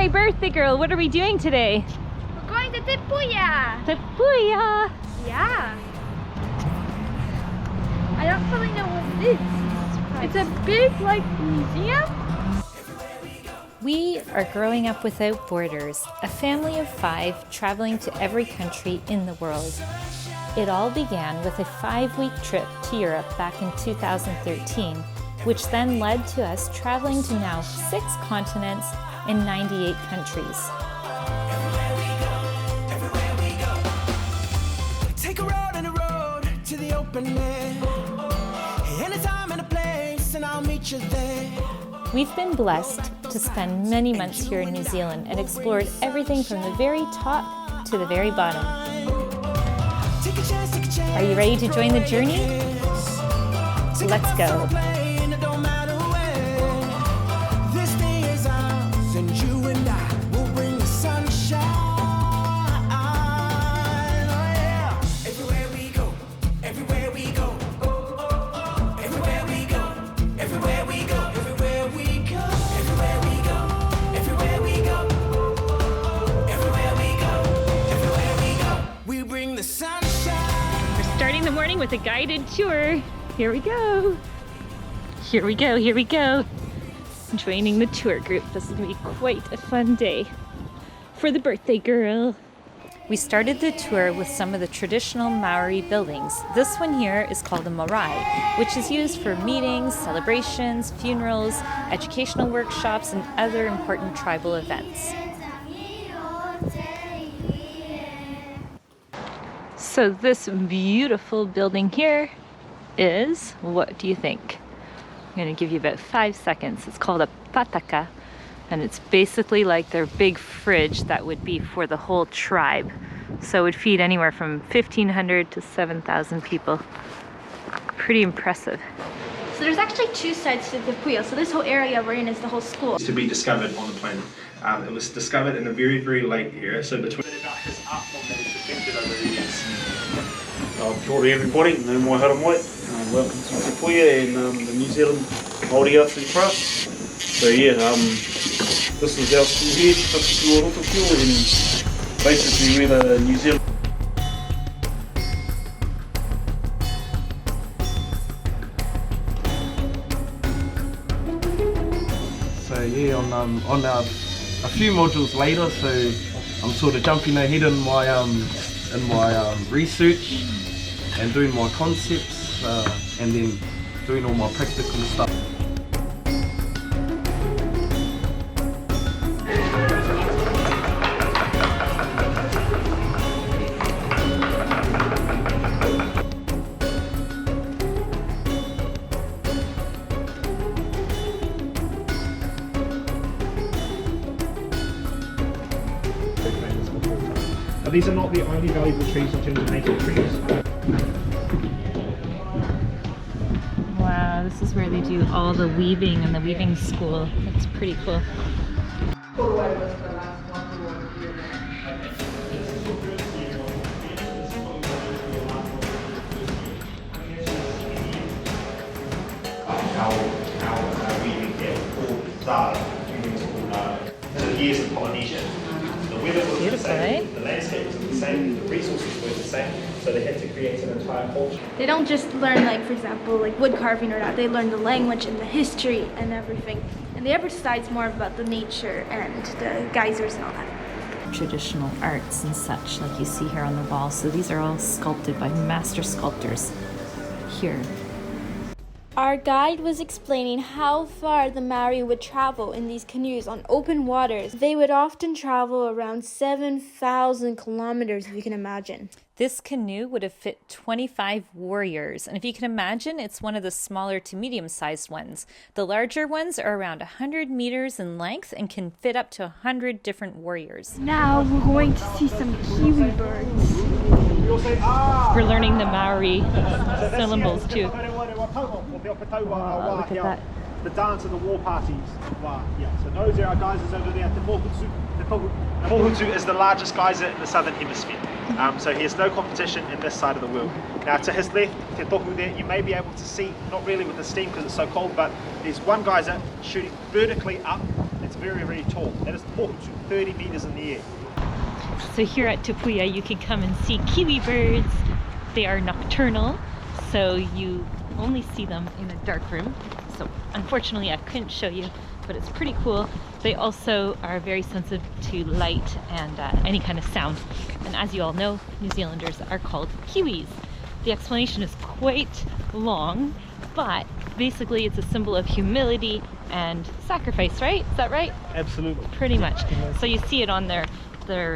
Hey birthday girl, what are we doing today? We're going to Te Puia! Te Puia! Yeah. I don't really know what it is. It's a big, like, museum. We are growing up without borders, a family of 5 traveling to every country in the world. It all began with a 5-week trip to Europe back in 2013, which then led to us traveling to now 6 continents and 98 countries. Take a road and a road to the open air. Anytime and a place, and I'll meet you there. We've been blessed to spend many months here in New Zealand and explored everything from the very top to the very bottom. Are you ready to join the journey? Let's go. Starting the morning with a guided tour. Here we go. Here we go, here we go. Joining the tour group. This is gonna be quite a fun day for the birthday girl. We started the tour with some of the traditional Maori buildings. This one here is called a marae, which is used for meetings, celebrations, funerals, educational workshops, and other important tribal events. So this beautiful building here is, what do you think? I'm gonna give you about 5 seconds. It's called a Pātaka, and it's basically like their big fridge that would be for the whole tribe. So it would feed anywhere from 1,500 to 7,000 people. Pretty impressive. So there's actually 2 sides to the Puia. So this whole area we're in is the whole school. To be discovered on the planet. It was discovered in a very, very late era, so between about his art form that he's perfected over the years. Kia ora everybody, no mai hara mai. Welcome to Te Puia and the New Zealand Māori Arts and Crafts. So yeah, this is our school here, Puia Rotorua, and basically we're the New Zealand. So yeah, on a few modules later, so I'm sort of jumping ahead in my research and doing my concepts and then doing all my practical stuff. These are not the only valuable trees in terms of native trees. Wow, this is where they do all the weaving in the weaving school. That's pretty cool. Our weaving here all started in the years of Polynesia. The weather was the same, the landscape was the same, the resources were the same, so they had to create an entire culture. They don't just learn, like, for example, like wood carving or that. They learn the language and the history and everything. And the other side's more about the nature and the geysers and all that. Traditional arts and such, like you see here on the wall. So these are all sculpted by master sculptors here. Our guide was explaining how far the Maori would travel in these canoes on open waters. They would often travel around 7,000 kilometers, if you can imagine. This canoe would have fit 25 warriors, and if you can imagine, it's one of the smaller to medium-sized ones. The larger ones are around 100 meters in length and can fit up to 100 different warriors. Now we're going to see some kiwi birds. We're learning the Maori syllables too. Wow, look at that. The dance of the war parties. Wow, yeah. So those are our geysers over there. The Pohutu is the largest geyser in the southern hemisphere. So he has no competition in this side of the world. Now to his left, Te Tohu there, you may be able to see, not really with the steam because it's so cold, but there's one geyser shooting vertically up. It's very, very tall. That is Pohutu, 30 meters in the air. So here at Te Puia, you can come and see kiwi birds. They are nocturnal, so you only see them in a dark room. So unfortunately I couldn't show you, but it's pretty cool. They also are very sensitive to light and any kind of sound. And as you all know, New Zealanders are called Kiwis. The explanation is quite long, but basically it's a symbol of humility and sacrifice, right? Is that right? Absolutely. Pretty much. So you see it on their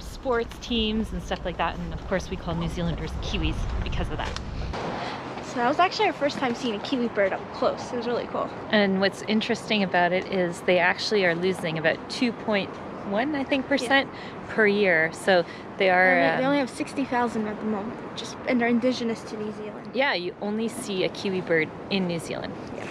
sports teams and stuff like that, and of course we call New Zealanders Kiwis because of that. So that was actually our first time seeing a kiwi bird up close. It was really cool. And what's interesting about it is they actually are losing about 2.1, I think, percent per year. So they are... They only have 60,000 at the moment, and they're indigenous to New Zealand. Yeah, you only see a kiwi bird in New Zealand. Yeah.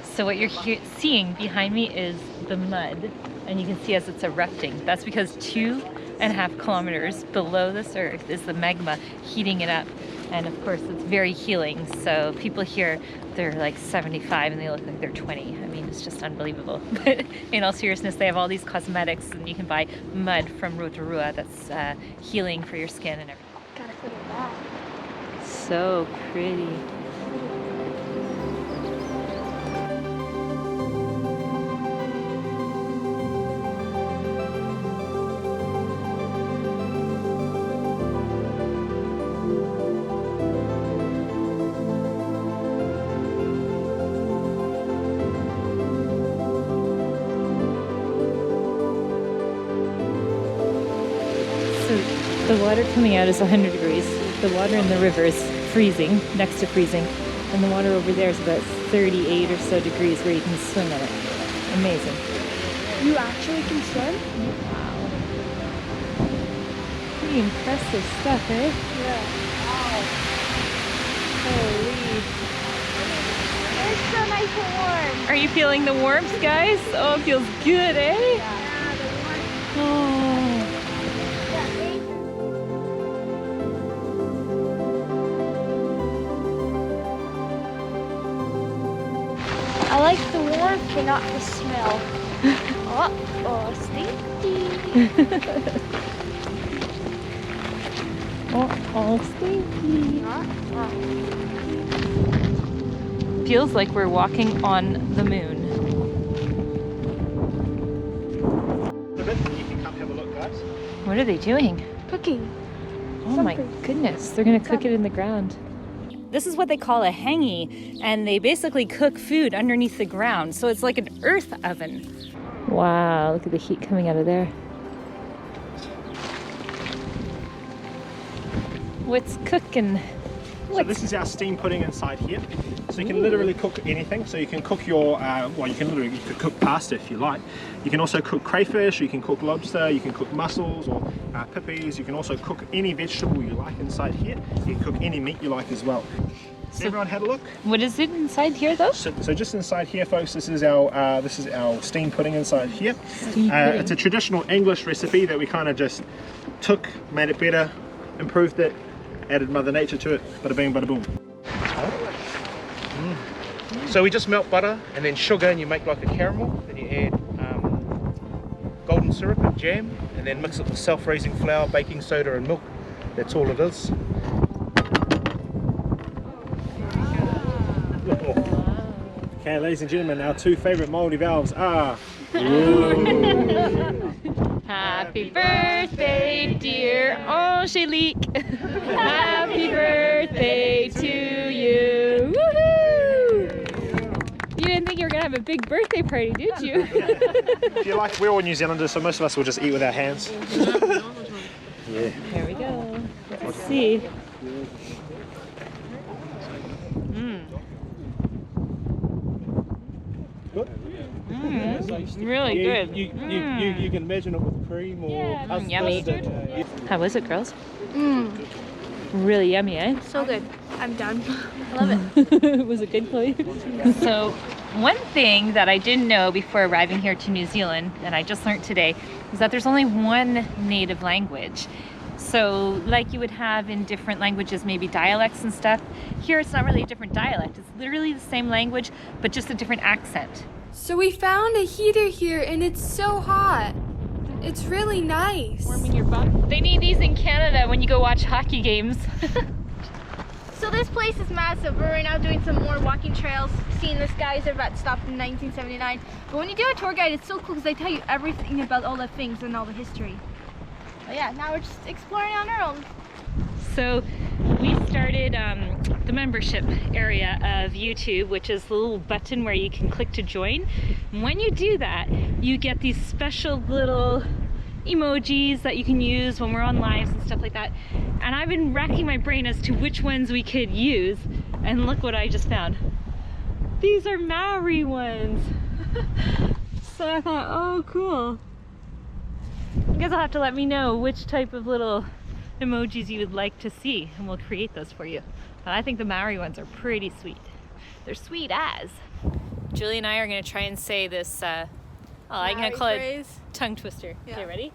So what you're seeing behind me is the mud, and you can see as it's erupting. That's because 2.5 kilometers below this earth is the magma heating it up. And of course it's very healing. So people here, they're like 75 and they look like they're 20. I mean, it's just unbelievable. But in all seriousness, they have all these cosmetics, and you can buy mud from Rotorua that's healing for your skin and everything. Gotta put it back. So pretty. The water coming out is 100 degrees. The water in the river is freezing, next to freezing. And the water over there is about 38 or so degrees where you can swim in it. Amazing. You actually can swim? Wow. Pretty impressive stuff, eh? Yeah. Wow. Holy. It's so nice and warm. Are you feeling the warmth, guys? Oh, it feels good, eh? Yeah, the warmth. Oh. I like the warmth, but not the smell. Oh, stinky. Oh, stinky. Feels like we're walking on the moon. You can come have a look, guys. What are they doing? Cooking. Oh my goodness, they're gonna cook it in the ground. This is what they call a Hangi, and they basically cook food underneath the ground. So it's like an earth oven. Wow, look at the heat coming out of there. What's cooking? So this is our steam pudding inside here. So you can literally cook anything. So you can cook your, you could cook pasta if you like. You can also cook crayfish, you can cook lobster, you can cook mussels or pippies. You can also cook any vegetable you like inside here. You can cook any meat you like as well. So everyone had a look? What is it inside here though? So just inside here, folks, this is our steam pudding inside here. It's a traditional English recipe that we kind of just took, made it better, improved it, added Mother Nature to it, bada bing, bada boom. So we just melt butter and then sugar, and you make like a caramel. Then you add golden syrup and jam, and then mix it with self-raising flour, baking soda and milk. That's all it is. Okay, ladies and gentlemen, our two favourite Māori vowels are... Happy birthday, dear Angelique. Happy birthday to you. Woohoo! You didn't think you were going to have a big birthday party, did you? If you like, we're all New Zealanders, so most of us will just eat with our hands. Yeah. Here we go. Let's see. Good? Really good. You can imagine it with cream or custard. Yummy. How was it, girls? Really yummy, eh? So good. I'm done. I love it. Was it good, Chloe? So, one thing that I didn't know before arriving here to New Zealand, and I just learned today, is that there's only one native language. So, like you would have in different languages, maybe dialects and stuff, here it's not really a different dialect. It's literally the same language, but just a different accent. So we found a heater here and it's so hot. It's really nice. Warming your butt. They need these in Canada when you go watch hockey games. So this place is massive. We're right now doing some more walking trails, seeing this geyser that stopped in 1979. But when you do a tour guide, it's so cool because they tell you everything about all the things and all the history. But yeah, now we're just exploring on our own. So we started the membership area of YouTube, which is the little button where you can click to join. And when you do that, you get these special little emojis that you can use when we're on lives and stuff like that. And I've been racking my brain as to which ones we could use, and look what I just found. These are Maori ones. So I thought, oh cool. You guys will have to let me know which type of little emojis you would like to see, and we'll create those for you. But I think the Maori ones are pretty sweet. They're sweet as. Julie and I are going to try and say this, I'm going to call it tongue twister. Yeah. Okay, ready?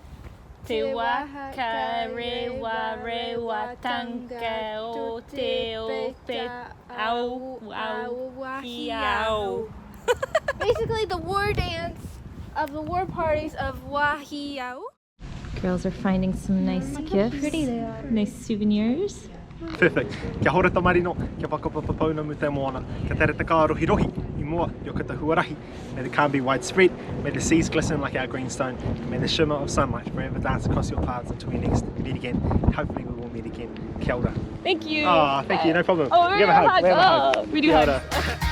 Te waka rewa rewa tanga o te ope au au hi au. Basically the war dance of the war parties of Wahiau. Girls are finding some nice gifts. How pretty they are. Nice souvenirs. Perfect. Kia hore tamarino, kia whakapapapauna mu te moana. Kia tere te kārohi rohi, I mua, yoka te huarahi. May the calm be widespread, may the seas glisten like our greenstone, and may the shimmer of sunlight forever dance across your paths until we next meet again. Hopefully we will meet again. Kia ora. Thank you. Oh, thank you, no problem. Oh, we have a hug. Oh, we do Kia hugs. ora.